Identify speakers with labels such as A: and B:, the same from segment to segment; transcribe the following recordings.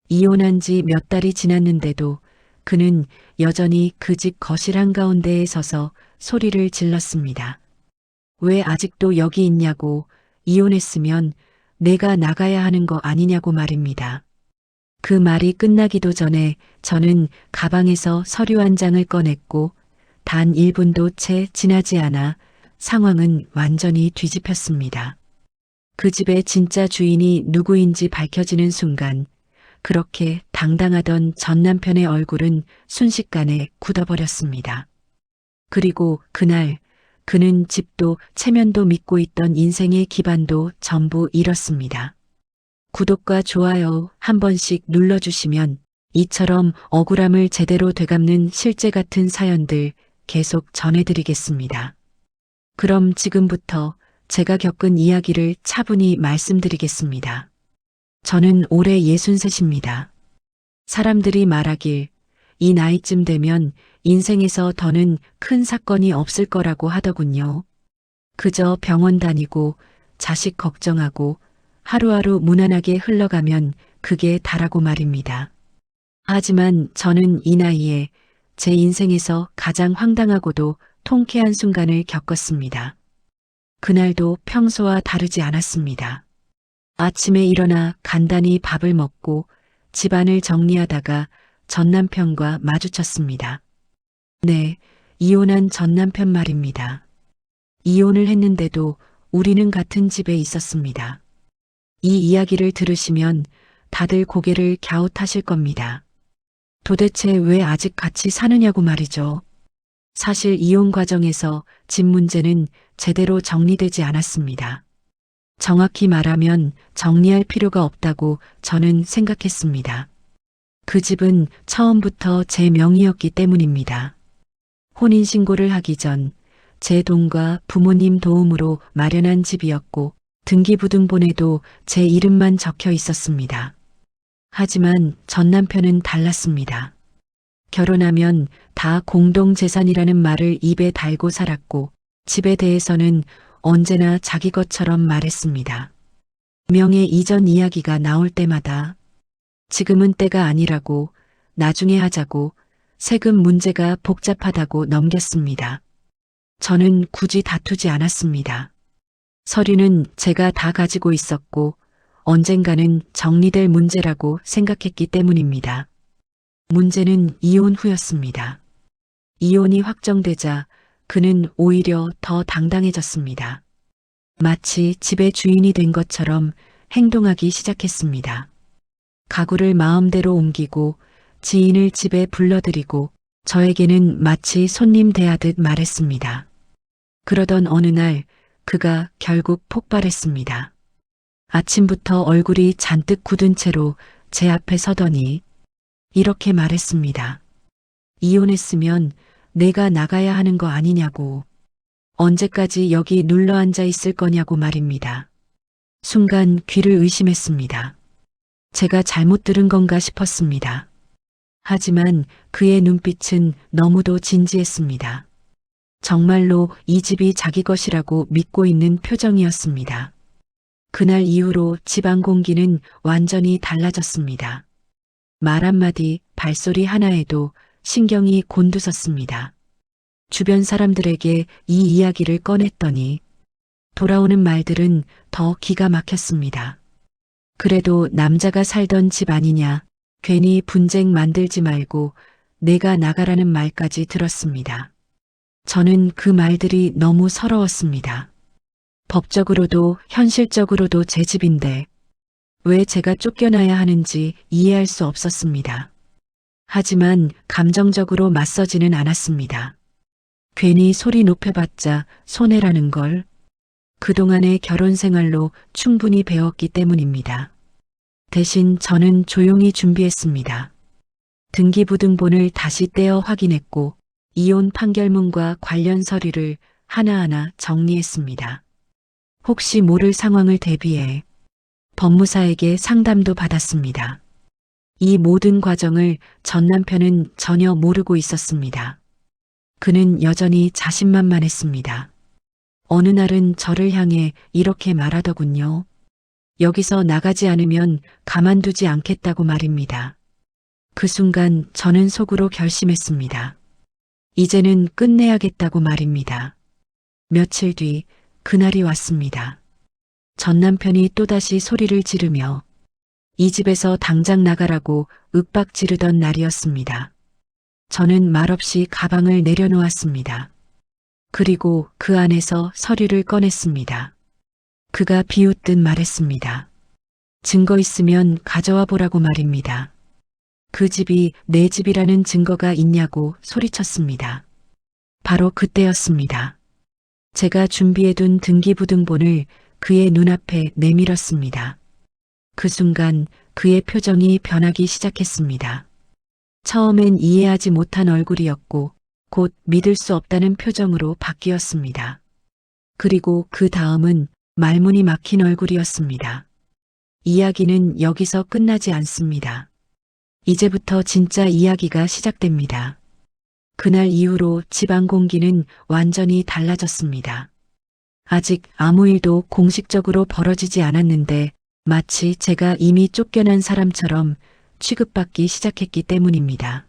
A: 이혼한 지 몇 달이 지났는데도 그는 여전히 그 집 거실 한가운데에 서서 소리를 질렀습니다. 왜 아직도 여기 있냐고, 이혼했으면 내가 나가야 하는 거 아니냐고 말입니다. 그 말이 끝나기도 전에 저는 가방에서 서류 한 장을 꺼냈고 단 1분도 채 지나지 않아 상황은 완전히 뒤집혔습니다. 그 집의 진짜 주인이 누구인지 밝혀지는 순간 그렇게 당당하던 전 남편의 얼굴은 순식간에 굳어버렸습니다. 그리고 그날 그는 집도 체면도 믿고 있던 인생의 기반도 전부 잃었습니다. 구독과 좋아요 한 번씩 눌러주시면 이처럼 억울함을 제대로 되갚는 실제 같은 사연들 계속 전해드리겠습니다. 그럼 지금부터 제가 겪은 이야기를 차분히 말씀드리겠습니다. 저는 올해 63입니다. 사람들이 말하길 이 나이쯤 되면 인생에서 더는 큰 사건이 없을 거라고 하더군요. 그저 병원 다니고 자식 걱정하고 하루하루 무난하게 흘러가면 그게 다라고 말입니다. 하지만 저는 이 나이에 제 인생에서 가장 황당하고도 통쾌한 순간을 겪었습니다. 그날도 평소와 다르지 않았습니다. 아침에 일어나 간단히 밥을 먹고 집안을 정리하다가 전 남편과 마주쳤습니다. 네, 이혼한 전 남편 말입니다. 이혼을 했는데도 우리는 같은 집에 있었습니다. 이 이야기를 들으시면 다들 고개를 갸웃하실 겁니다. 도대체 왜 아직 같이 사느냐고 말이죠. 사실 이혼 과정에서 집 문제는 제대로 정리되지 않았습니다. 정확히 말하면 정리할 필요가 없다고 저는 생각했습니다. 그 집은 처음부터 제 명의였기 때문입니다. 혼인신고를 하기 전 제 돈과 부모님 도움으로 마련한 집이었고 등기부등본에도 제 이름만 적혀 있었습니다. 하지만 전 남편은 달랐습니다. 결혼하면 다 공동재산이라는 말을 입에 달고 살았고 집에 대해서는 언제나 자기 것처럼 말했습니다. 명예 이전 이야기가 나올 때마다 지금은 때가 아니라고, 나중에 하자고, 세금 문제가 복잡하다고 넘겼습니다. 저는 굳이 다투지 않았습니다. 서류는 제가 다 가지고 있었고 언젠가는 정리될 문제라고 생각했기 때문입니다. 문제는 이혼 후였습니다. 이혼이 확정되자 그는 오히려 더 당당해졌습니다. 마치 집의 주인이 된 것처럼 행동하기 시작했습니다. 가구를 마음대로 옮기고 지인을 집에 불러들이고 저에게는 마치 손님 대하듯 말했습니다. 그러던 어느 날 그가 결국 폭발했습니다. 아침부터 얼굴이 잔뜩 굳은 채로 제 앞에 서더니 이렇게 말했습니다. 이혼했으면 내가 나가야 하는 거 아니냐고. 언제까지 여기 눌러앉아 있을 거냐고 말입니다. 순간 귀를 의심했습니다. 제가 잘못 들은 건가 싶었습니다. 하지만 그의 눈빛은 너무도 진지했습니다. 정말로 이 집이 자기 것이라고 믿고 있는 표정이었습니다. 그날 이후로 집안 공기는 완전히 달라졌습니다. 말 한마디, 발소리 하나에도 신경이 곤두섰습니다. 주변 사람들에게 이 이야기를 꺼냈더니 돌아오는 말들은 더 기가 막혔습니다. 그래도 남자가 살던 집 아니냐, 괜히 분쟁 만들지 말고 내가 나가라는 말까지 들었습니다. 저는 그 말들이 너무 서러웠습니다. 법적으로도 현실적으로도 제 집인데 왜 제가 쫓겨나야 하는지 이해할 수 없었습니다. 하지만 감정적으로 맞서지는 않았습니다. 괜히 소리 높여봤자 손해라는 걸 그동안의 결혼 생활로 충분히 배웠기 때문입니다. 대신 저는 조용히 준비했습니다. 등기부등본을 다시 떼어 확인했고 이혼 판결문과 관련 서류를 하나하나 정리했습니다. 혹시 모를 상황을 대비해 법무사에게 상담도 받았습니다. 이 모든 과정을 전 남편은 전혀 모르고 있었습니다. 그는 여전히 자신만만했습니다. 어느 날은 저를 향해 이렇게 말하더군요. 여기서 나가지 않으면 가만두지 않겠다고 말입니다. 그 순간 저는 속으로 결심했습니다. 이제는 끝내야겠다고 말입니다. 며칠 뒤 그날이 왔습니다. 전 남편이 또다시 소리를 지르며 이 집에서 당장 나가라고 윽박 지르던 날이었습니다. 저는 말없이 가방을 내려놓았습니다. 그리고 그 안에서 서류를 꺼냈습니다. 그가 비웃듯 말했습니다. 증거 있으면 가져와 보라고 말입니다. 그 집이 내 집이라는 증거가 있냐고 소리쳤습니다. 바로 그때였습니다. 제가 준비해둔 등기부등본을 그의 눈앞에 내밀었습니다. 그 순간 그의 표정이 변하기 시작했습니다. 처음엔 이해하지 못한 얼굴이었고 곧 믿을 수 없다는 표정으로 바뀌었습니다. 그리고 그 다음은 말문이 막힌 얼굴이었습니다. 이야기는 여기서 끝나지 않습니다. 이제부터 진짜 이야기가 시작됩니다. 그날 이후로 집안 공기는 완전히 달라졌습니다. 아직 아무 일도 공식적으로 벌어지지 않았는데 마치 제가 이미 쫓겨난 사람처럼 취급받기 시작했기 때문입니다.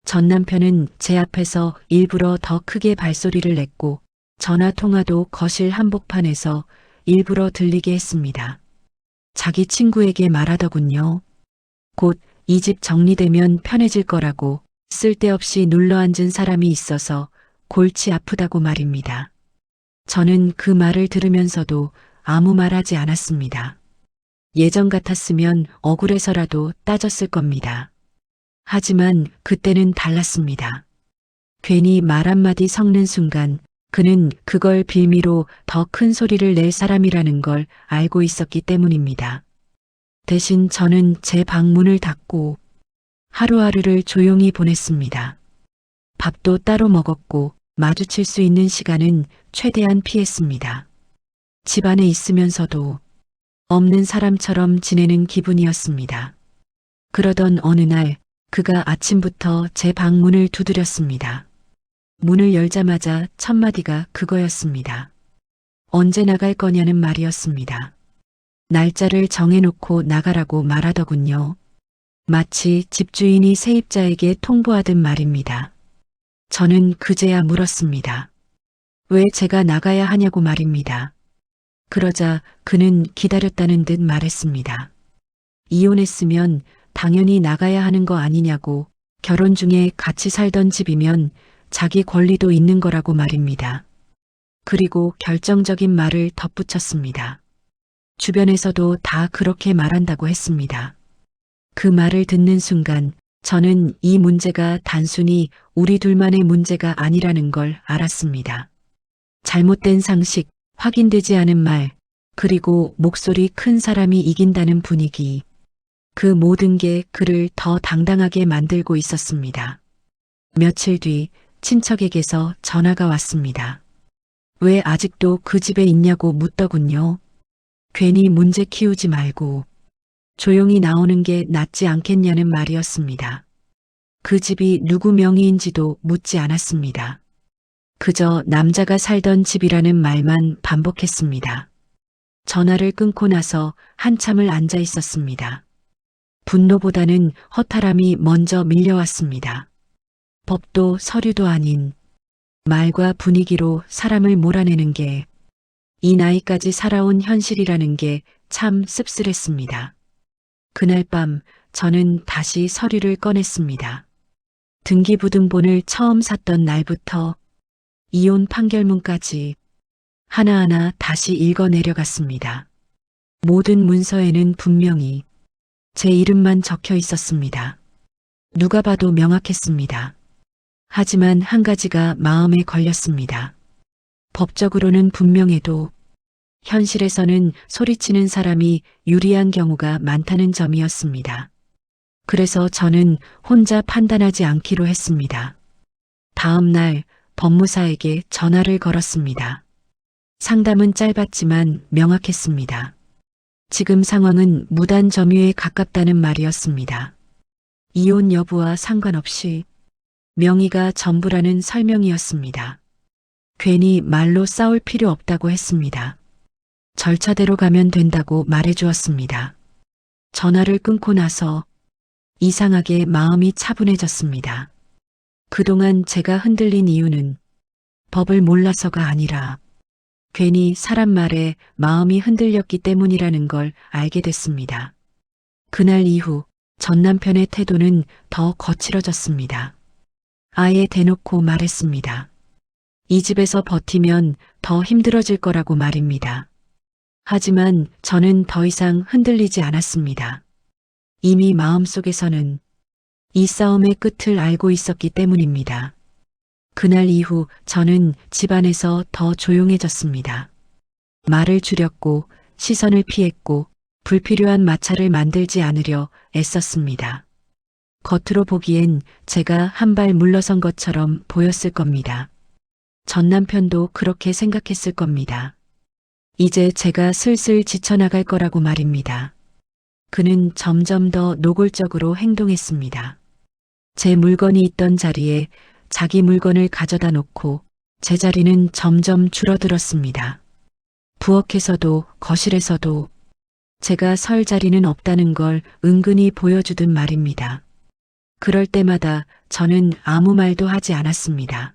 A: 전 남편은 제 앞에서 일부러 더 크게 발소리를 냈고 전화 통화도 거실 한복판에서 일부러 들리게 했습니다. 자기 친구에게 말하더군요. 곧 이 집 정리되면 편해질 거라고 쓸데없이 눌러앉은 사람이 있어서 골치 아프다고 말입니다. 저는 그 말을 들으면서도 아무 말 하지 않았습니다. 예전 같았으면 억울해서라도 따졌을 겁니다. 하지만 그때는 달랐습니다. 괜히 말 한마디 섞는 순간 그는 그걸 빌미로 더 큰 소리를 낼 사람이라는 걸 알고 있었기 때문입니다. 대신 저는 제 방문을 닫고 하루하루를 조용히 보냈습니다. 밥도 따로 먹었고 마주칠 수 있는 시간은 최대한 피했습니다. 집 안에 있으면서도 없는 사람처럼 지내는 기분이었습니다. 그러던 어느 날 그가 아침부터 제 방문을 두드렸습니다. 문을 열자마자 첫 마디가 그거였습니다. 언제 나갈 거냐는 말이었습니다. 날짜를 정해놓고 나가라고 말하더군요. 마치 집주인이 세입자에게 통보하듯 말입니다. 저는 그제야 물었습니다. 왜 제가 나가야 하냐고 말입니다. 그러자 그는 기다렸다는 듯 말했습니다. 이혼했으면 당연히 나가야 하는 거 아니냐고, 결혼 중에 같이 살던 집이면 자기 권리도 있는 거라고 말입니다. 그리고 결정적인 말을 덧붙였습니다. 주변에서도 다 그렇게 말한다고 했습니다. 그 말을 듣는 순간 저는 이 문제가 단순히 우리 둘만의 문제가 아니라는 걸 알았습니다. 잘못된 상식, 확인되지 않은 말, 그리고 목소리 큰 사람이 이긴다는 분위기. 그 모든 게 그를 더 당당하게 만들고 있었습니다. 며칠 뒤 친척에게서 전화가 왔습니다. 왜 아직도 그 집에 있냐고 묻더군요. 괜히 문제 키우지 말고 조용히 나오는 게 낫지 않겠냐는 말이었습니다. 그 집이 누구 명의인지도 묻지 않았습니다. 그저 남자가 살던 집이라는 말만 반복했습니다. 전화를 끊고 나서 한참을 앉아 있었습니다. 분노보다는 허탈함이 먼저 밀려왔습니다. 법도 서류도 아닌 말과 분위기로 사람을 몰아내는 게 이 나이까지 살아온 현실이라는 게 참 씁쓸했습니다. 그날 밤 저는 다시 서류를 꺼냈습니다. 등기부등본을 처음 샀던 날부터 이혼 판결문까지 하나하나 다시 읽어 내려갔습니다. 모든 문서에는 분명히 제 이름만 적혀 있었습니다. 누가 봐도 명확했습니다. 하지만 한 가지가 마음에 걸렸습니다. 법적으로는 분명해도 현실에서는 소리치는 사람이 유리한 경우가 많다는 점이었습니다. 그래서 저는 혼자 판단하지 않기로 했습니다. 다음 날 법무사에게 전화를 걸었습니다. 상담은 짧았지만 명확했습니다. 지금 상황은 무단 점유에 가깝다는 말이었습니다. 이혼 여부와 상관없이 명의가 전부라는 설명이었습니다. 괜히 말로 싸울 필요 없다고 했습니다. 절차대로 가면 된다고 말해주었습니다. 전화를 끊고 나서 이상하게 마음이 차분해졌습니다. 그동안 제가 흔들린 이유는 법을 몰라서가 아니라 괜히 사람 말에 마음이 흔들렸기 때문이라는 걸 알게 됐습니다. 그날 이후 전 남편의 태도는 더 거칠어졌습니다. 아예 대놓고 말했습니다. 이 집에서 버티면 더 힘들어질 거라고 말입니다. 하지만 저는 더 이상 흔들리지 않았습니다. 이미 마음속에서는 이 싸움의 끝을 알고 있었기 때문입니다. 그날 이후 저는 집안에서 더 조용해졌습니다. 말을 줄였고 시선을 피했고 불필요한 마찰을 만들지 않으려 애썼습니다. 겉으로 보기엔 제가 한 발 물러선 것처럼 보였을 겁니다. 전 남편도 그렇게 생각했을 겁니다. 이제 제가 슬슬 지쳐나갈 거라고 말입니다. 그는 점점 더 노골적으로 행동했습니다. 제 물건이 있던 자리에 자기 물건을 가져다 놓고 제 자리는 점점 줄어들었습니다. 부엌에서도 거실에서도 제가 설 자리는 없다는 걸 은근히 보여주듯 말입니다. 그럴 때마다 저는 아무 말도 하지 않았습니다.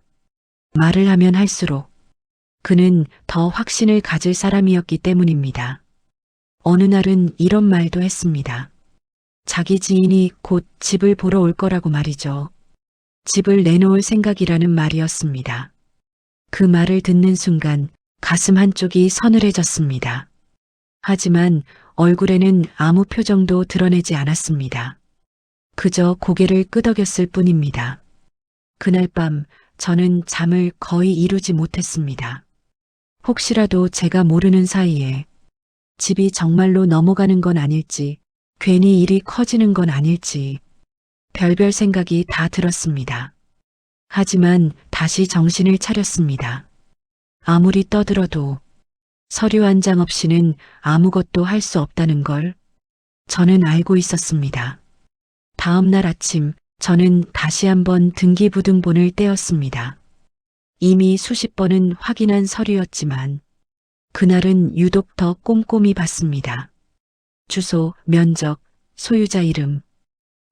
A: 말을 하면 할수록 그는 더 확신을 가질 사람이었기 때문입니다. 어느 날은 이런 말도 했습니다. 자기 지인이 곧 집을 보러 올 거라고 말이죠. 집을 내놓을 생각이라는 말이었습니다. 그 말을 듣는 순간 가슴 한쪽이 서늘해졌습니다. 하지만 얼굴에는 아무 표정도 드러내지 않았습니다. 그저 고개를 끄덕였을 뿐입니다. 그날 밤 저는 잠을 거의 이루지 못했습니다. 혹시라도 제가 모르는 사이에 집이 정말로 넘어가는 건 아닐지, 괜히 일이 커지는 건 아닐지, 별별 생각이 다 들었습니다. 하지만 다시 정신을 차렸습니다. 아무리 떠들어도 서류 한 장 없이는 아무것도 할 수 없다는 걸 저는 알고 있었습니다. 다음 날 아침 저는 다시 한번 등기부등본을 떼었습니다. 이미 수십 번은 확인한 서류였지만 그날은 유독 더 꼼꼼히 봤습니다. 주소, 면적, 소유자 이름,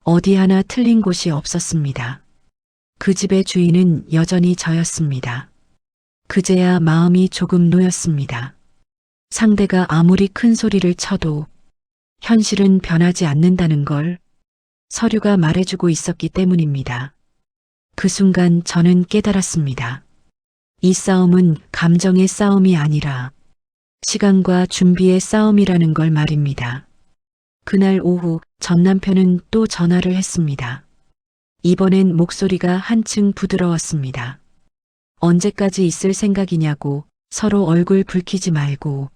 A: 어디 하나 틀린 곳이 없었습니다. 그 집의 주인은 여전히 저였습니다. 그제야 마음이 조금 놓였습니다. 상대가 아무리 큰 소리를 쳐도 현실은 변하지 않는다는 걸 서류가 말해주고 있었기 때문입니다. 그 순간 저는 깨달았습니다. 이 싸움은 감정의 싸움이 아니라 시간과 준비의 싸움이라는 걸 말입니다. 그날 오후 전 남편은 또 전화를 했습니다. 이번엔 목소리가 한층 부드러웠습니다. 언제까지 있을 생각이냐고 서로 얼굴 붉히지 말고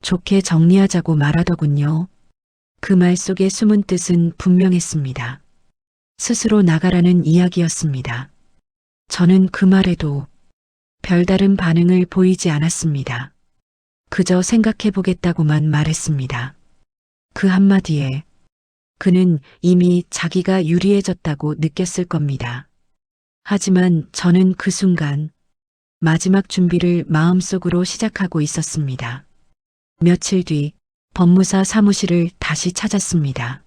A: 좋게 정리하자고 말하더군요. 그 말 속의 숨은 뜻은 분명했습니다. 스스로 나가라는 이야기였습니다. 저는 그 말에도 별다른 반응을 보이지 않았습니다. 그저 생각해보겠다고만 말했습니다. 그 한마디에 그는 이미 자기가 유리해졌다고 느꼈을 겁니다. 하지만 저는 그 순간 마지막 준비를 마음속으로 시작하고 있었습니다. 며칠 뒤 법무사 사무실을 다시 찾았습니다.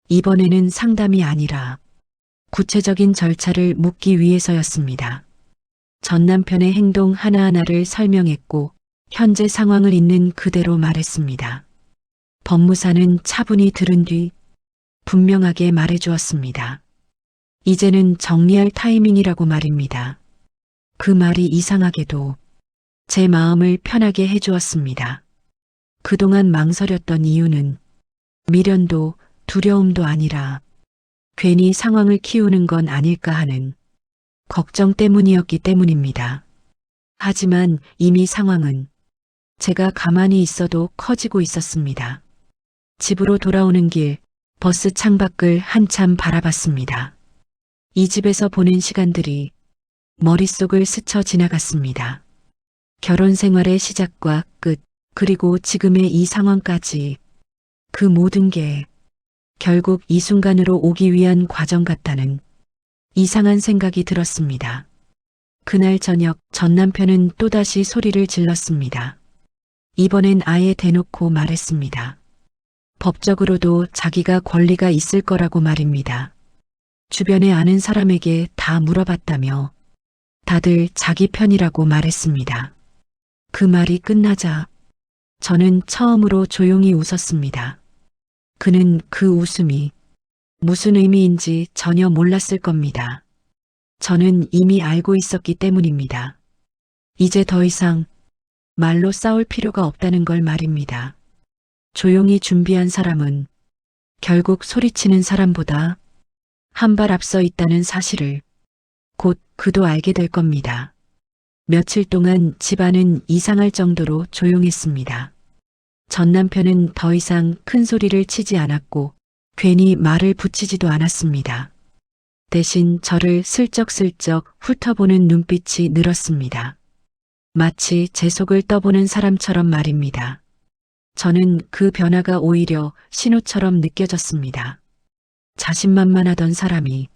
A: 이번에는 상담이 아니라 구체적인 절차를 묻기 위해서였습니다. 전 남편의 행동 하나하나를 설명했고 현재 상황을 있는 그대로 말했습니다. 법무사는 차분히 들은 뒤 분명하게 말해주었습니다. 이제는 정리할 타이밍이라고 말입니다. 그 말이 이상하게도 제 마음을 편하게 해주었습니다. 그동안 망설였던 이유는 미련도 두려움도 아니라 괜히 상황을 키우는 건 아닐까 하는 걱정 때문이었기 때문입니다. 하지만 이미 상황은 제가 가만히 있어도 커지고 있었습니다. 집으로 돌아오는 길 버스 창밖을 한참 바라봤습니다. 이 집에서 보낸 시간들이 머릿속을 스쳐 지나갔습니다. 결혼 생활의 시작과 끝, 그리고 지금의 이 상황까지 그 모든 게 결국 이 순간으로 오기 위한 과정 같다는 이상한 생각이 들었습니다. 그날 저녁 전 남편은 또다시 소리를 질렀습니다. 이번엔 아예 대놓고 말했습니다. 법적으로도 자기가 권리가 있을 거라고 말입니다. 주변에 아는 사람에게 다 물어봤다며 다들 자기 편이라고 말했습니다. 그 말이 끝나자 저는 처음으로 조용히 웃었습니다. 그는 그 웃음이 무슨 의미인지 전혀 몰랐을 겁니다. 저는 이미 알고 있었기 때문입니다. 이제 더 이상 말로 싸울 필요가 없다는 걸 말입니다. 조용히 준비한 사람은 결국 소리치는 사람보다 한 발 앞서 있다는 사실을 곧 그도 알게 될 겁니다. 며칠 동안 집안은 이상할 정도로 조용했습니다. 전 남편은 더 이상 큰 소리를 치지 않았고 괜히 말을 붙이지도 않았습니다. 대신 저를 슬쩍슬쩍 훑어보는 눈빛이 늘었습니다. 마치 제 속을 떠보는 사람처럼 말입니다. 저는 그 변화가 오히려 신호처럼 느껴졌습니다. 자신만만하던 사람이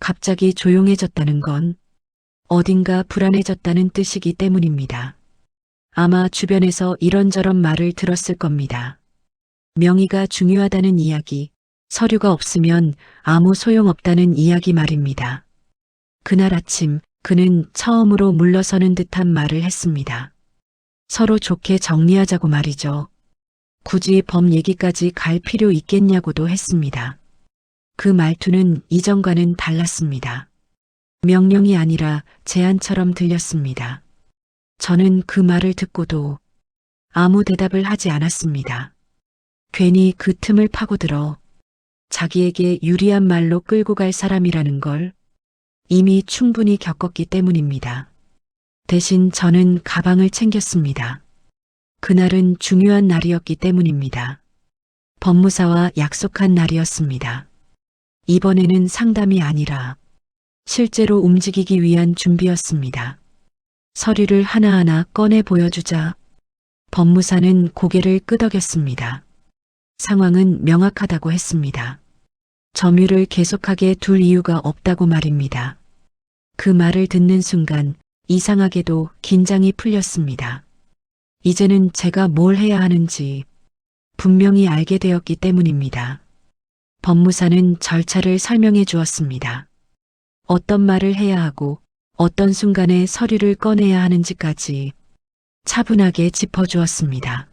A: 갑자기 조용해졌다는 건 어딘가 불안해졌다는 뜻이기 때문입니다. 아마 주변에서 이런저런 말을 들었을 겁니다. 명의가 중요하다는 이야기, 서류가 없으면 아무 소용없다는 이야기 말입니다. 그날 아침 그는 처음으로 물러서는 듯한 말을 했습니다. 서로 좋게 정리하자고 말이죠. 굳이 법 얘기까지 갈 필요 있겠냐고도 했습니다. 그 말투는 이전과는 달랐습니다. 명령이 아니라 제안처럼 들렸습니다. 저는 그 말을 듣고도 아무 대답을 하지 않았습니다. 괜히 그 틈을 파고들어 자기에게 유리한 말로 끌고 갈 사람이라는 걸 이미 충분히 겪었기 때문입니다. 대신 저는 가방을 챙겼습니다. 그날은 중요한 날이었기 때문입니다. 법무사와 약속한 날이었습니다. 이번에는 상담이 아니라 실제로 움직이기 위한 준비였습니다. 서류를 하나하나 꺼내 보여주자 법무사는 고개를 끄덕였습니다. 상황은 명확하다고 했습니다. 점유를 계속하게 둘 이유가 없다고 말입니다. 그 말을 듣는 순간 이상하게도 긴장이 풀렸습니다. 이제는 제가 뭘 해야 하는지 분명히 알게 되었기 때문입니다. 법무사는 절차를 설명해 주었습니다. 어떤 말을 해야 하고 어떤 순간에 서류를 꺼내야 하는지까지 차분하게 짚어주었습니다.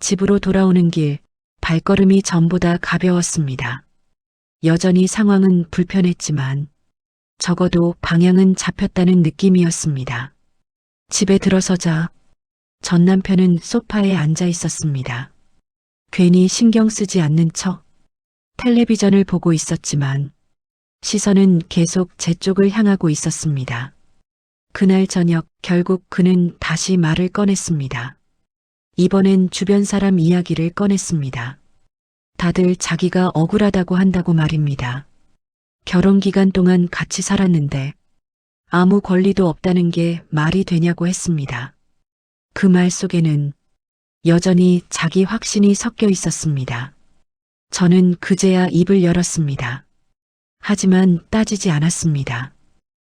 A: 집으로 돌아오는 길 발걸음이 전보다 가벼웠습니다. 여전히 상황은 불편했지만 적어도 방향은 잡혔다는 느낌이었습니다. 집에 들어서자 전 남편은 소파에 앉아 있었습니다. 괜히 신경 쓰지 않는 척 텔레비전을 보고 있었지만 시선은 계속 제 쪽을 향하고 있었습니다. 그날 저녁 결국 그는 다시 말을 꺼냈습니다. 이번엔 주변 사람 이야기를 꺼냈습니다. 다들 자기가 억울하다고 한다고 말입니다. 결혼 기간 동안 같이 살았는데 아무 권리도 없다는 게 말이 되냐고 했습니다. 그 말 속에는 여전히 자기 확신이 섞여 있었습니다. 저는 그제야 입을 열었습니다. 하지만 따지지 않았습니다.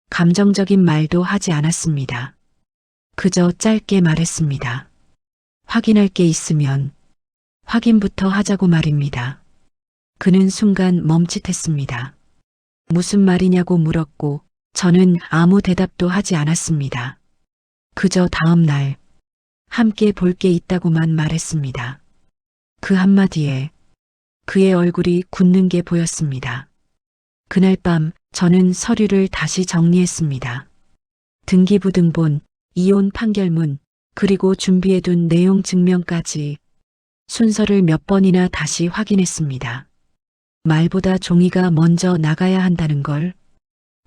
A: 감정적인 말도 하지 않았습니다. 그저 짧게 말했습니다. 확인할 게 있으면 확인부터 하자고 말입니다. 그는 순간 멈칫했습니다. 무슨 말이냐고 물었고 저는 아무 대답도 하지 않았습니다. 그저 다음 날 함께 볼 게 있다고만 말했습니다. 그 한마디에 그의 얼굴이 굳는 게 보였습니다. 그날 밤 저는 서류를 다시 정리했습니다. 등기부등본, 이혼 판결문, 그리고 준비해둔 내용 증명까지 순서를 몇 번이나 다시 확인했습니다. 말보다 종이가 먼저 나가야 한다는 걸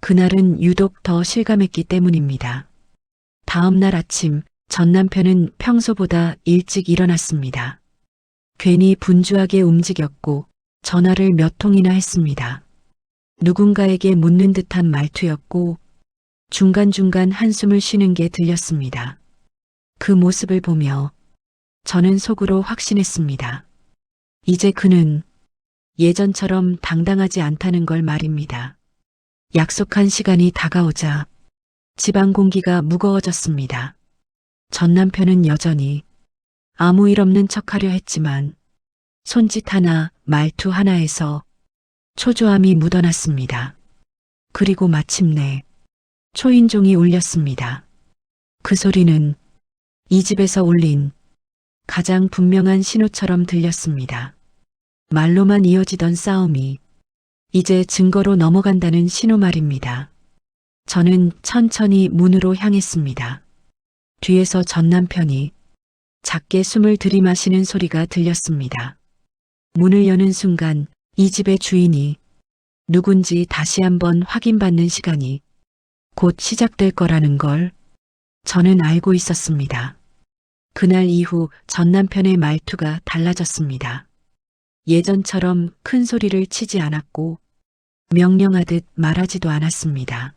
A: 그날은 유독 더 실감했기 때문입니다. 다음 날 아침 전 남편은 평소보다 일찍 일어났습니다. 괜히 분주하게 움직였고 전화를 몇 통이나 했습니다. 누군가에게 묻는 듯한 말투였고 중간중간 한숨을 쉬는 게 들렸습니다. 그 모습을 보며 저는 속으로 확신했습니다. 이제 그는 예전처럼 당당하지 않다는 걸 말입니다. 약속한 시간이 다가오자 집안 공기가 무거워졌습니다. 전 남편은 여전히 아무 일 없는 척하려 했지만 손짓 하나, 말투 하나에서 초조함이 묻어났습니다. 그리고 마침내 초인종이 울렸습니다. 그 소리는 이 집에서 울린 가장 분명한 신호처럼 들렸습니다. 말로만 이어지던 싸움이 이제 증거로 넘어간다는 신호 말입니다. 저는 천천히 문으로 향했습니다. 뒤에서 전 남편이 작게 숨을 들이마시는 소리가 들렸습니다. 문을 여는 순간 이 집의 주인이 누군지 다시 한번 확인받는 시간이 곧 시작될 거라는 걸 저는 알고 있었습니다. 그날 이후 전 남편의 말투가 달라졌습니다. 예전처럼 큰 소리를 치지 않았고 명령하듯 말하지도 않았습니다.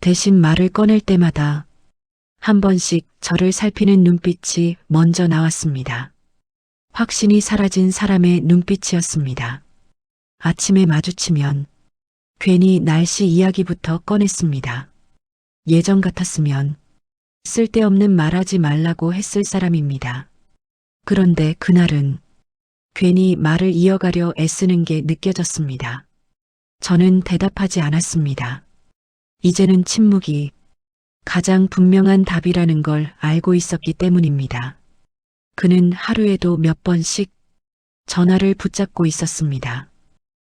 A: 대신 말을 꺼낼 때마다 한 번씩 저를 살피는 눈빛이 먼저 나왔습니다. 확신이 사라진 사람의 눈빛이었습니다. 아침에 마주치면 괜히 날씨 이야기부터 꺼냈습니다. 예전 같았으면 쓸데없는 말하지 말라고 했을 사람입니다. 그런데 그날은 괜히 말을 이어가려 애쓰는 게 느껴졌습니다. 저는 대답하지 않았습니다. 이제는 침묵이 가장 분명한 답이라는 걸 알고 있었기 때문입니다. 그는 하루에도 몇 번씩 전화를 붙잡고 있었습니다.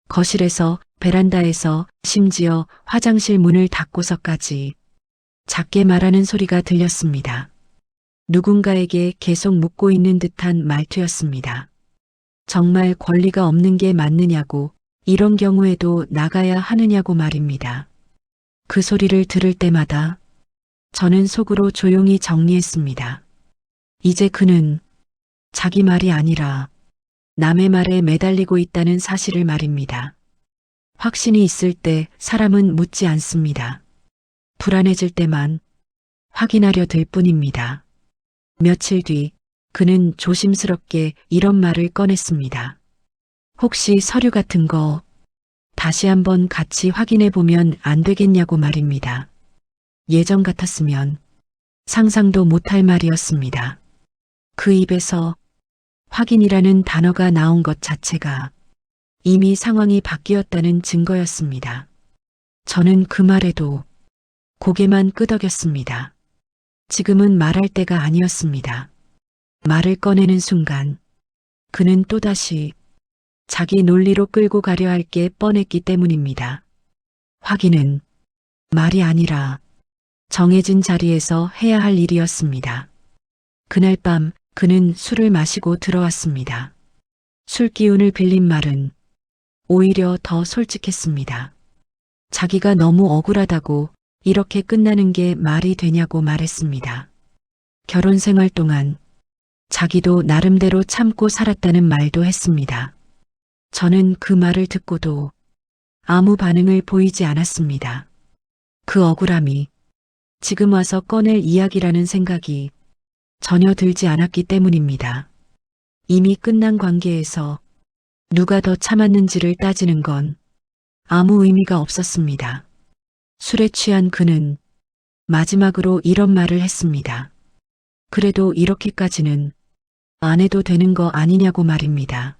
A: 거실에서, 베란다에서, 심지어 화장실 문을 닫고서까지 작게 말하는 소리가 들렸습니다. 누군가에게 계속 묻고 있는 듯한 말투였습니다. 정말 권리가 없는 게 맞느냐고, 이런 경우에도 나가야 하느냐고 말입니다. 그 소리를 들을 때마다 저는 속으로 조용히 정리했습니다. 이제 그는 자기 말이 아니라 남의 말에 매달리고 있다는 사실을 말입니다. 확신이 있을 때 사람은 묻지 않습니다. 불안해질 때만 확인하려 들 뿐입니다. 며칠 뒤 그는 조심스럽게 이런 말을 꺼냈습니다. 혹시 서류 같은 거 다시 한번 같이 확인해 보면 안 되겠냐고 말입니다. 예전 같았으면 상상도 못할 말이었습니다. 그 입에서 확인이라는 단어가 나온 것 자체가 이미 상황이 바뀌었다는 증거였습니다. 저는 그 말에도 고개만 끄덕였습니다. 지금은 말할 때가 아니었습니다. 말을 꺼내는 순간 그는 또다시 자기 논리로 끌고 가려 할 게 뻔했기 때문입니다. 확인은 말이 아니라 정해진 자리에서 해야 할 일이었습니다. 그날 밤 그는 술을 마시고 들어왔습니다. 술 기운을 빌린 말은 오히려 더 솔직했습니다. 자기가 너무 억울하다고 이렇게 끝나는 게 말이 되냐고 말했습니다. 결혼 생활 동안 자기도 나름대로 참고 살았다는 말도 했습니다. 저는 그 말을 듣고도 아무 반응을 보이지 않았습니다. 그 억울함이 지금 와서 꺼낼 이야기라는 생각이 전혀 들지 않았기 때문입니다. 이미 끝난 관계에서 누가 더 참았는지를 따지는 건 아무 의미가 없었습니다. 술에 취한 그는 마지막으로 이런 말을 했습니다. 그래도 이렇게까지는 안 해도 되는 거 아니냐고 말입니다.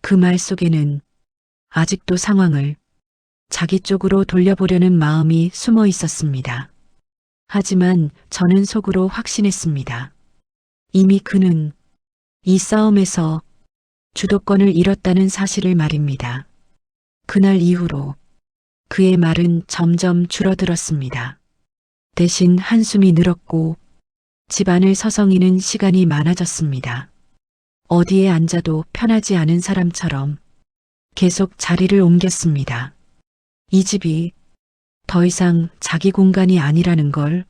A: 그 말 속에는 아직도 상황을 자기 쪽으로 돌려보려는 마음이 숨어 있었습니다. 하지만 저는 속으로 확신했습니다. 이미 그는 이 싸움에서 주도권을 잃었다는 사실을 말입니다. 그날 이후로 그의 말은 점점 줄어들었습니다. 대신 한숨이 늘었고 집안을 서성이는 시간이 많아졌습니다. 어디에 앉아도 편하지 않은 사람처럼 계속 자리를 옮겼습니다. 이 집이 더 이상 자기 공간이 아니라는 걸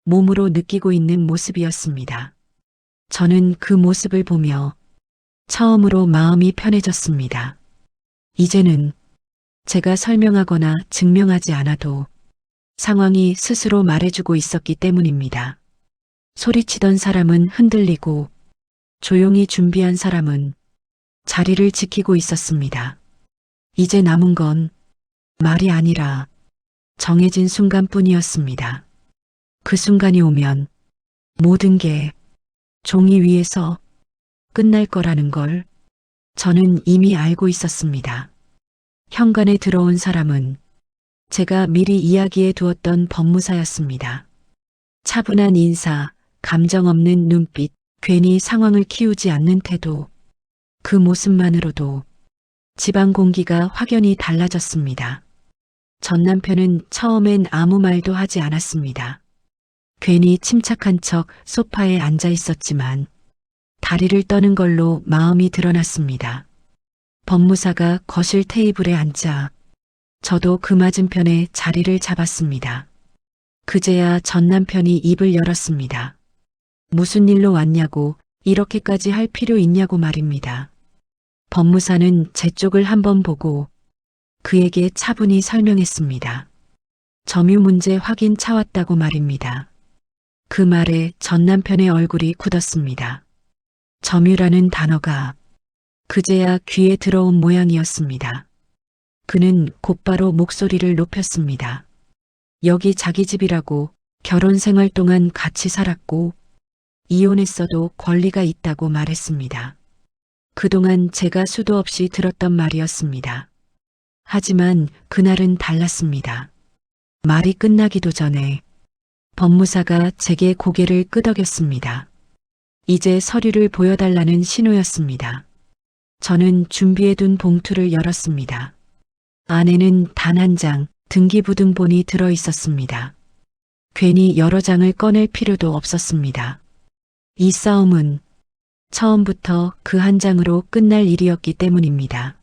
A: 몸으로 느끼고 있는 모습이었습니다. 저는 그 모습을 보며 처음으로 마음이 편해졌습니다. 이제는 제가 설명하거나 증명하지 않아도 상황이 스스로 말해주고 있었기 때문입니다. 소리치던 사람은 흔들리고 조용히 준비한 사람은 자리를 지키고 있었습니다. 이제 남은 건 말이 아니라 정해진 순간뿐이었습니다. 그 순간이 오면 모든 게 종이 위에서 끝날 거라는 걸 저는 이미 알고 있었습니다. 현관에 들어온 사람은 제가 미리 이야기해 두었던 법무사였습니다. 차분한 인사, 감정 없는 눈빛, 괜히 상황을 키우지 않는 태도, 그 모습만으로도 집안 공기가 확연히 달라졌습니다. 전 남편은 처음엔 아무 말도 하지 않았습니다. 괜히 침착한 척 소파에 앉아 있었지만 다리를 떠는 걸로 마음이 드러났습니다. 법무사가 거실 테이블에 앉자 저도 그 맞은편에 자리를 잡았습니다. 그제야 전 남편이 입을 열었습니다. 무슨 일로 왔냐고, 이렇게까지 할 필요 있냐고 말입니다. 법무사는 제 쪽을 한번 보고 그에게 차분히 설명했습니다. 점유 문제 확인 차 왔다고 말입니다. 그 말에 전 남편의 얼굴이 굳었습니다. 점유라는 단어가 그제야 귀에 들어온 모양이었습니다. 그는 곧바로 목소리를 높였습니다. 여기 자기 집이라고, 결혼 생활 동안 같이 살았고 이혼했어도 권리가 있다고 말했습니다. 그동안 제가 수도 없이 들었던 말이었습니다. 하지만 그날은 달랐습니다. 말이 끝나기도 전에 법무사가 제게 고개를 끄덕였습니다. 이제 서류를 보여달라는 신호였습니다. 저는 준비해둔 봉투를 열었습니다. 안에는 단 한 장 등기부등본이 들어 있었습니다. 괜히 여러 장을 꺼낼 필요도 없었습니다. 이 싸움은 처음부터 그 한 장으로 끝날 일이었기 때문입니다.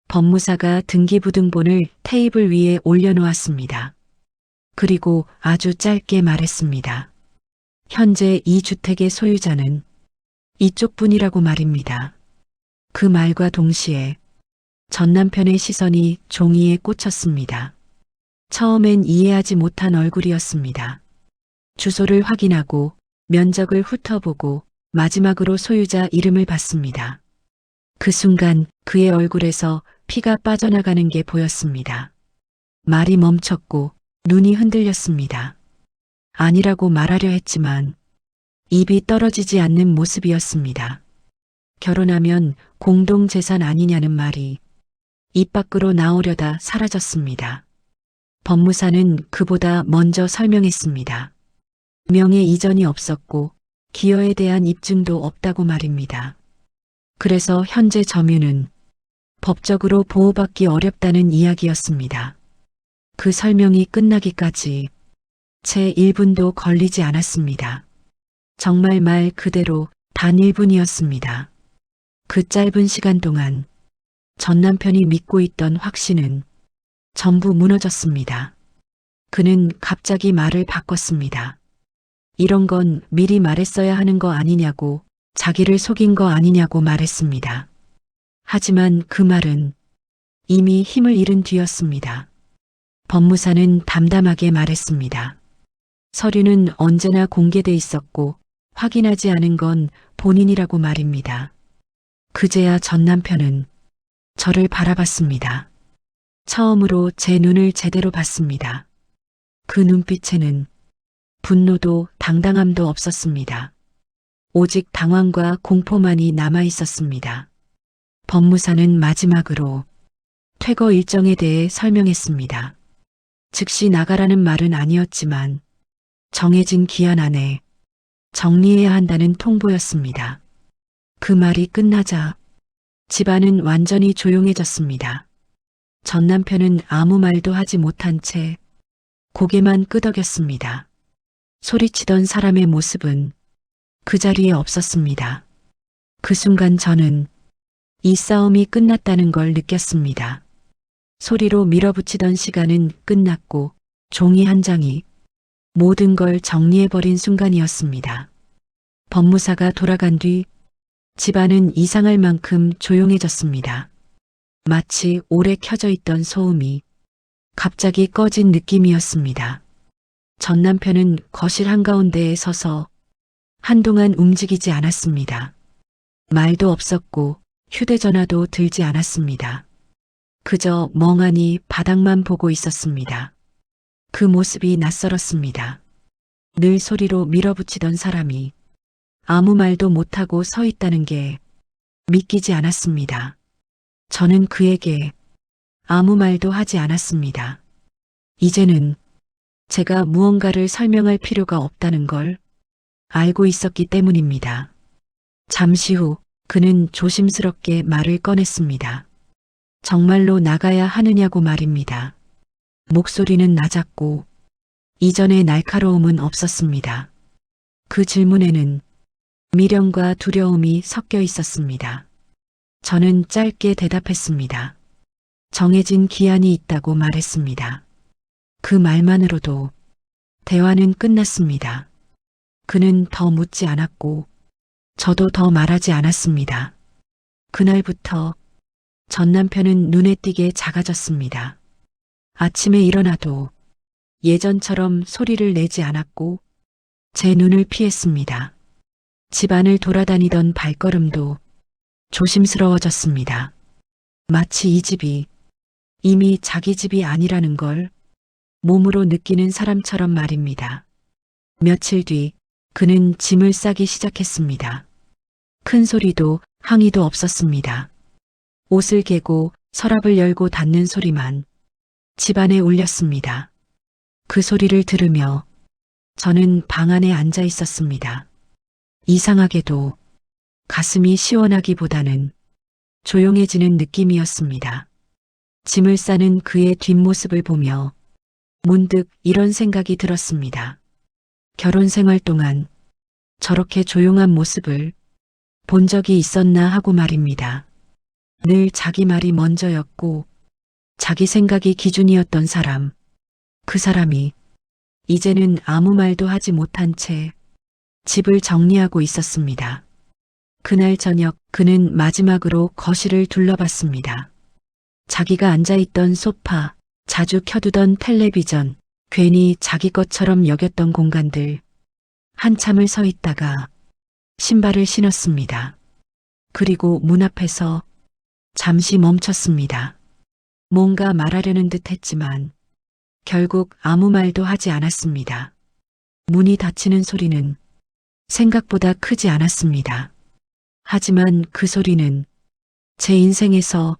A: 법무사가 등기부등본을 테이블 위에 올려놓았습니다. 그리고 아주 짧게 말했습니다. 현재 이 주택의 소유자는 이쪽 분이라고 말입니다. 그 말과 동시에 전 남편의 시선이 종이에 꽂혔습니다. 처음엔 이해하지 못한 얼굴이었습니다. 주소를 확인하고 면적을 훑어보고 마지막으로 소유자 이름을 봤습니다. 그 순간 그의 얼굴에서 피가 빠져나가는 게 보였습니다. 말이 멈췄고 눈이 흔들렸습니다. 아니라고 말하려 했지만 입이 떨어지지 않는 모습이었습니다. 결혼하면 공동재산 아니냐는 말이 입 밖으로 나오려다 사라졌습니다. 법무사는 그보다 먼저 설명했습니다. 명예 이전이 없었고 기여에 대한 입증도 없다고 말입니다. 그래서 현재 점유는 법적으로 보호받기 어렵다는 이야기였습니다. 그 설명이 끝나기까지 채 1분도 걸리지 않았습니다. 정말 말 그대로 단 1분이었습니다. 그 짧은 시간 동안 전 남편이 믿고 있던 확신은 전부 무너졌습니다. 그는 갑자기 말을 바꿨습니다. 이런 건 미리 말했어야 하는 거 아니냐고, 자기를 속인 거 아니냐고 말했습니다. 하지만 그 말은 이미 힘을 잃은 뒤였습니다. 법무사는 담담하게 말했습니다. 서류는 언제나 공개돼 있었고 확인하지 않은 건 본인이라고 말입니다. 그제야 전 남편은 저를 바라봤습니다. 처음으로 제 눈을 제대로 봤습니다. 그 눈빛에는 분노도 당당함도 없었습니다. 오직 당황과 공포만이 남아 있었습니다. 법무사는 마지막으로 퇴거 일정에 대해 설명했습니다. 즉시 나가라는 말은 아니었지만 정해진 기한 안에 정리해야 한다는 통보였습니다. 그 말이 끝나자 집안은 완전히 조용해졌습니다. 전 남편은 아무 말도 하지 못한 채 고개만 끄덕였습니다. 소리치던 사람의 모습은 그 자리에 없었습니다. 그 순간 저는 이 싸움이 끝났다는 걸 느꼈습니다. 소리로 밀어붙이던 시간은 끝났고 종이 한 장이 모든 걸 정리해버린 순간이었습니다. 법무사가 돌아간 뒤 집안은 이상할 만큼 조용해졌습니다. 마치 오래 켜져 있던 소음이 갑자기 꺼진 느낌이었습니다. 전 남편은 거실 한가운데에 서서 한동안 움직이지 않았습니다. 말도 없었고 휴대전화도 들지 않았습니다. 그저 멍하니 바닥만 보고 있었습니다. 그 모습이 낯설었습니다. 늘 소리로 밀어붙이던 사람이 아무 말도 못하고 서 있다는 게 믿기지 않았습니다. 저는 그에게 아무 말도 하지 않았습니다. 이제는 제가 무언가를 설명할 필요가 없다는 걸 알고 있었기 때문입니다. 잠시 후 그는 조심스럽게 말을 꺼냈습니다. 정말로 나가야 하느냐고 말입니다. 목소리는 낮았고 이전의 날카로움은 없었습니다. 그 질문에는 미련과 두려움이 섞여 있었습니다. 저는 짧게 대답했습니다. 정해진 기한이 있다고 말했습니다. 그 말만으로도 대화는 끝났습니다. 그는 더 묻지 않았고 저도 더 말하지 않았습니다. 그날부터 전 남편은 눈에 띄게 작아졌습니다. 아침에 일어나도 예전처럼 소리를 내지 않았고 제 눈을 피했습니다. 집안을 돌아다니던 발걸음도 조심스러워졌습니다. 마치 이 집이 이미 자기 집이 아니라는 걸 몸으로 느끼는 사람처럼 말입니다. 며칠 뒤 그는 짐을 싸기 시작했습니다. 큰 소리도 항의도 없었습니다. 옷을 개고 서랍을 열고 닫는 소리만 집안에 울렸습니다. 그 소리를 들으며 저는 방 안에 앉아 있었습니다. 이상하게도 가슴이 시원하기보다는 조용해지는 느낌이었습니다. 짐을 싸는 그의 뒷모습을 보며 문득 이런 생각이 들었습니다. 결혼 생활 동안 저렇게 조용한 모습을 본 적이 있었나 하고 말입니다. 늘 자기 말이 먼저였고 자기 생각이 기준이었던 사람, 그 사람이 이제는 아무 말도 하지 못한 채 집을 정리하고 있었습니다. 그날 저녁 그는 마지막으로 거실을 둘러봤습니다. 자기가 앉아있던 소파, 자주 켜두던 텔레비전, 괜히 자기 것처럼 여겼던 공간들, 한참을 서 있다가 신발을 신었습니다. 그리고 문 앞에서 잠시 멈췄습니다. 뭔가 말하려는 듯 했지만 결국 아무 말도 하지 않았습니다. 문이 닫히는 소리는 생각보다 크지 않았습니다. 하지만 그 소리는 제 인생에서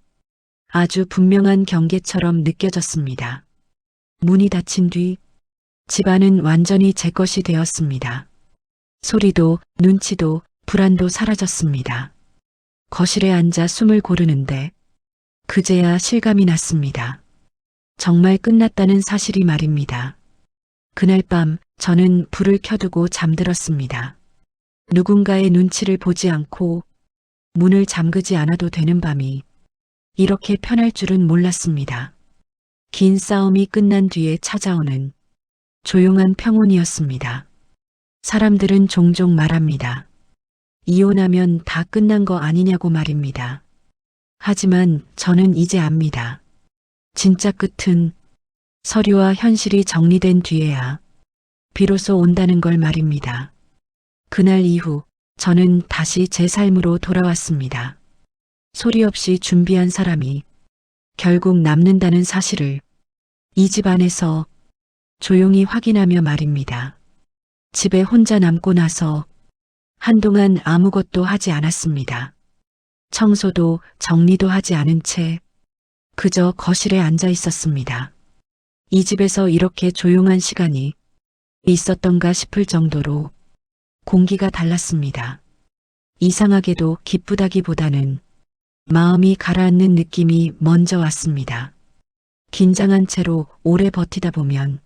A: 아주 분명한 경계처럼 느껴졌습니다. 문이 닫힌 뒤 집안은 완전히 제 것이 되었습니다. 소리도 눈치도 불안도 사라졌습니다. 거실에 앉아 숨을 고르는데 그제야 실감이 났습니다. 정말 끝났다는 사실이 말입니다. 그날 밤 저는 불을 켜두고 잠들었습니다. 누군가의 눈치를 보지 않고 문을 잠그지 않아도 되는 밤이 이렇게 편할 줄은 몰랐습니다. 긴 싸움이 끝난 뒤에 찾아오는 조용한 평온이었습니다. 사람들은 종종 말합니다. 이혼하면 다 끝난 거 아니냐고 말입니다. 하지만 저는 이제 압니다. 진짜 끝은 서류와 현실이 정리된 뒤에야 비로소 온다는 걸 말입니다. 그날 이후 저는 다시 제 삶으로 돌아왔습니다. 소리 없이 준비한 사람이 결국 남는다는 사실을 이 집 안에서 조용히 확인하며 말입니다. 집에 혼자 남고 나서 한동안 아무것도 하지 않았습니다. 청소도 정리도 하지 않은 채 그저 거실에 앉아 있었습니다. 이 집에서 이렇게 조용한 시간이 있었던가 싶을 정도로 공기가 달랐습니다. 이상하게도 기쁘다기보다는 마음이 가라앉는 느낌이 먼저 왔습니다. 긴장한 채로 오래 버티다 보면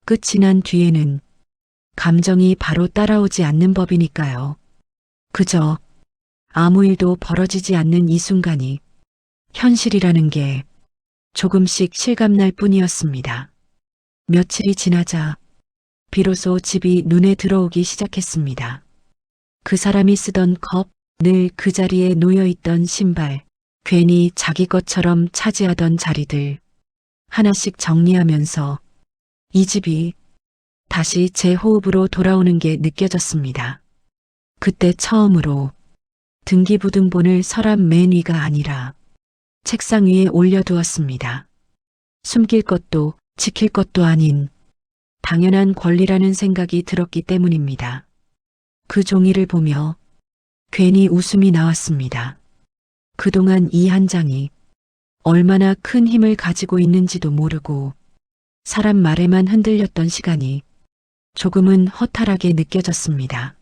A: 끝이 난 뒤에는 감정이 바로 따라오지 않는 법이니까요. 그저 아무 일도 벌어지지 않는 이 순간이 현실이라는 게 조금씩 실감날 뿐이었습니다. 며칠이 지나자 비로소 집이 눈에 들어오기 시작했습니다. 그 사람이 쓰던 컵, 늘 그 자리에 놓여있던 신발, 괜히 자기 것처럼 차지하던 자리들 하나씩 정리하면서 이 집이 다시 제 호흡으로 돌아오는 게 느껴졌습니다. 그때 처음으로 등기부등본을 서랍 맨 위가 아니라 책상 위에 올려두었습니다. 숨길 것도 지킬 것도 아닌 당연한 권리라는 생각이 들었기 때문입니다. 그 종이를 보며 괜히 웃음이 나왔습니다. 그동안 이 한 장이 얼마나 큰 힘을 가지고 있는지도 모르고 사람 말에만 흔들렸던 시간이 조금은 허탈하게 느껴졌습니다.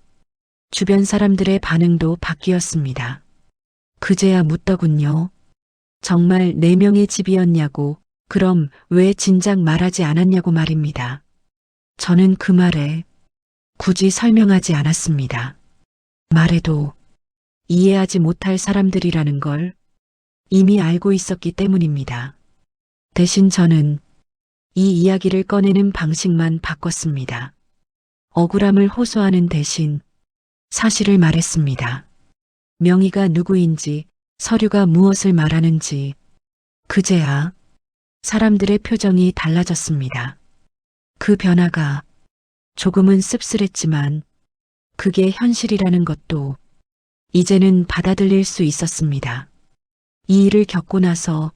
A: 주변 사람들의 반응도 바뀌었습니다. 그제야 묻더군요. 정말 4명의 집이었냐고, 그럼 왜 진작 말하지 않았냐고 말입니다. 저는 그 말에 굳이 설명하지 않았습니다. 말해도 이해하지 못할 사람들이라는 걸 이미 알고 있었기 때문입니다. 대신 저는 이 이야기를 꺼내는 방식만 바꿨습니다. 억울함을 호소하는 대신 사실을 말했습니다. 명의가 누구인지, 서류가 무엇을 말하는지. 그제야 사람들의 표정이 달라졌습니다. 그 변화가 조금은 씁쓸했지만 그게 현실이라는 것도 이제는 받아들일 수 있었습니다. 이 일을 겪고 나서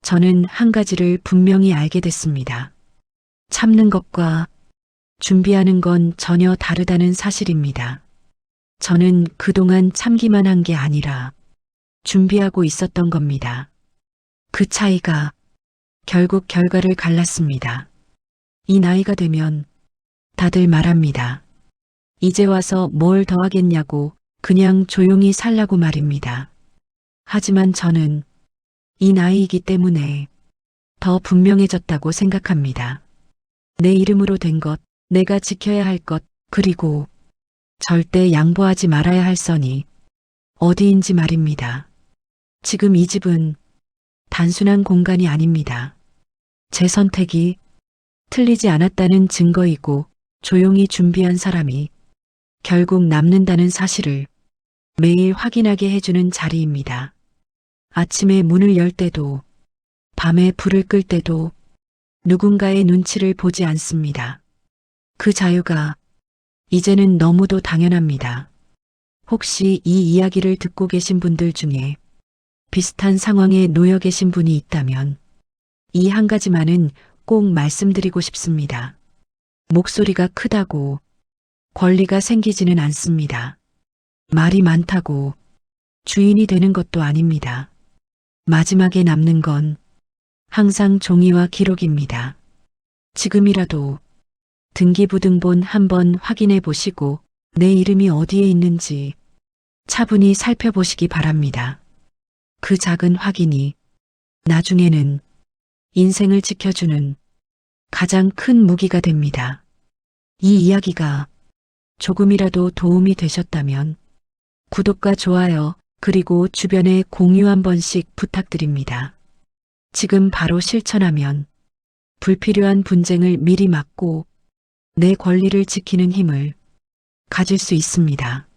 A: 저는 한 가지를 분명히 알게 됐습니다. 참는 것과 준비하는 건 전혀 다르다는 사실입니다. 저는 그동안 참기만 한 게 아니라 준비하고 있었던 겁니다. 그 차이가 결국 결과를 갈랐습니다. 이 나이가 되면 다들 말합니다. 이제 와서 뭘 더 하겠냐고, 그냥 조용히 살라고 말입니다. 하지만 저는 이 나이이기 때문에 더 분명해졌다고 생각합니다. 내 이름으로 된 것, 내가 지켜야 할 것, 그리고 절대 양보하지 말아야 할 선이 어디인지 말입니다. 지금 이 집은 단순한 공간이 아닙니다. 제 선택이 틀리지 않았다는 증거이고, 조용히 준비한 사람이 결국 남는다는 사실을 매일 확인하게 해주는 자리입니다. 아침에 문을 열 때도, 밤에 불을 끌 때도 누군가의 눈치를 보지 않습니다. 그 자유가 이제는 너무도 당연합니다. 혹시 이 이야기를 듣고 계신 분들 중에 비슷한 상황에 놓여 계신 분이 있다면 이 한 가지만은 꼭 말씀드리고 싶습니다. 목소리가 크다고 권리가 생기지는 않습니다. 말이 많다고 주인이 되는 것도 아닙니다. 마지막에 남는 건 항상 종이와 기록입니다. 지금이라도 등기부등본 한번 확인해 보시고 내 이름이 어디에 있는지 차분히 살펴보시기 바랍니다. 그 작은 확인이 나중에는 인생을 지켜주는 가장 큰 무기가 됩니다. 이 이야기가 조금이라도 도움이 되셨다면 구독과 좋아요, 그리고 주변에 공유 한 번씩 부탁드립니다. 지금 바로 실천하면 불필요한 분쟁을 미리 막고 내 권리를 지키는 힘을 가질 수 있습니다.